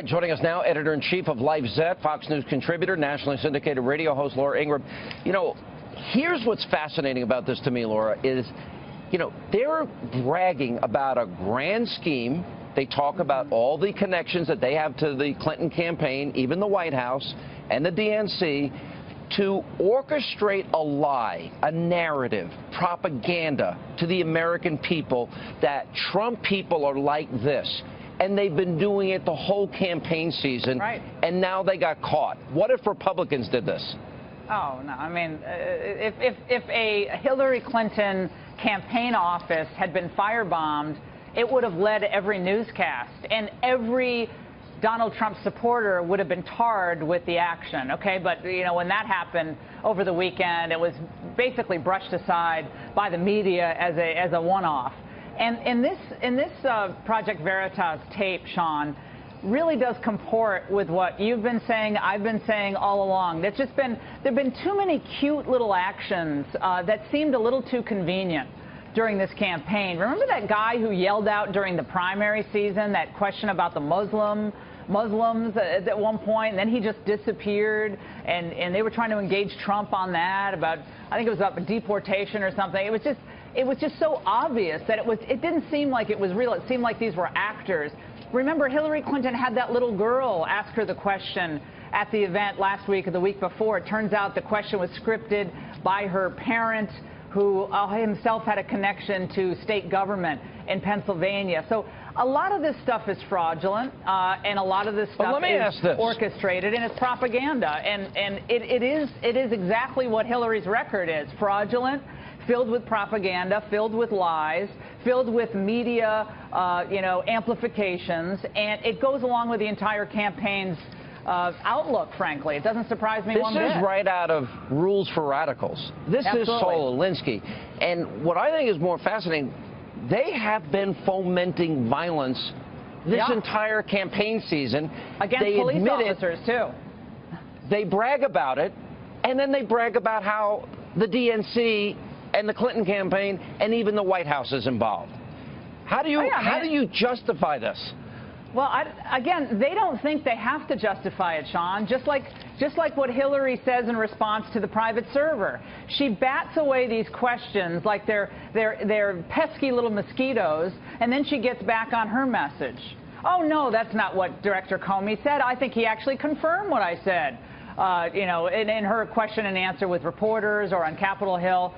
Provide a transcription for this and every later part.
Joining us now, editor-in-chief of LifeZette, Fox News contributor, nationally syndicated radio host Laura Ingraham. You know, here's what's fascinating about this to me, Laura, is, you know, they're bragging about a grand scheme. They talk about all the connections that they have to the Clinton campaign, even the White House and the DNC, to orchestrate a lie, a narrative, propaganda to the American people that Trump people are like this. And they've been doing it the whole campaign season, right. And now they got caught. What if Republicans did this? Oh, no. I mean, if a Hillary Clinton campaign office had been firebombed, it would have led every newscast, and every Donald Trump supporter would have been tarred with the action, okay? But, you know, when that happened over the weekend, it was basically brushed aside by the media as a one-off. And in this Project Veritas tape, Sean, really does comport with what you've been saying, I've been saying all along. There've been too many cute little actions that seemed a little too convenient during this campaign. Remember that guy who yelled out during the primary season that question about the Muslims at one point, and then he just disappeared, and they were trying to engage Trump on that about, I think it was about deportation or something. It was just so obvious that it didn't seem like it was real. It seemed like these were actors. Remember, Hillary Clinton had that little girl ask her the question at the event last week or the week before. It turns out the question was scripted by her parent, who himself had a connection to state government in Pennsylvania. So a lot of this stuff is fraudulent, and a lot of this stuff is orchestrated, and it's propaganda. And it is exactly what Hillary's record is: fraudulent, filled with propaganda, filled with lies, filled with media, amplifications, and it goes along with the entire campaign's outlook, frankly. It doesn't surprise me one bit. This is right out of Rules for Radicals. This is Saul Alinsky. And what I think is more fascinating, they have been fomenting violence this entire campaign season. Against police officers, too. They brag about it, and then they brag about how the DNC and the Clinton campaign and even the White House is involved. How do you justify this? Well, again, they don't think they have to justify it, Sean, just like what Hillary says in response to the private server. She bats away these questions like they're pesky little mosquitoes, and then she gets back on her message. Oh, no, that's not what Director Comey said. I think he actually confirmed what I said, in her question and answer with reporters or on Capitol Hill.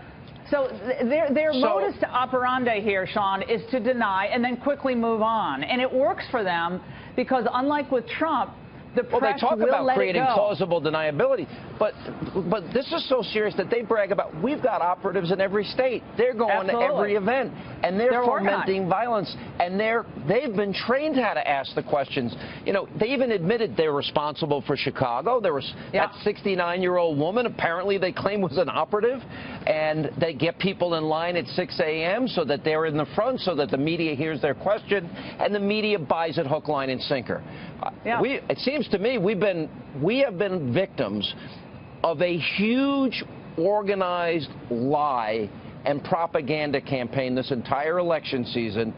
So their modus operandi here, Sean, is to deny and then quickly move on. And it works for them because, unlike with Trump, the press will let it go. Well, they talk about creating plausible deniability, but this is so serious that they brag about, we've got operatives in every state. They're going to every event, and they're fomenting violence, and they've been trained how to ask the questions. You know, they even admitted they're responsible for Chicago. There was that 69-year-old woman, apparently they claim was an operative, and they get people in line at 6 a.m. so that they're in the front, so that the media hears their question, and the media buys it hook, line, and sinker. It seems to me we have been victims of a huge organized lie and propaganda campaign this entire election season.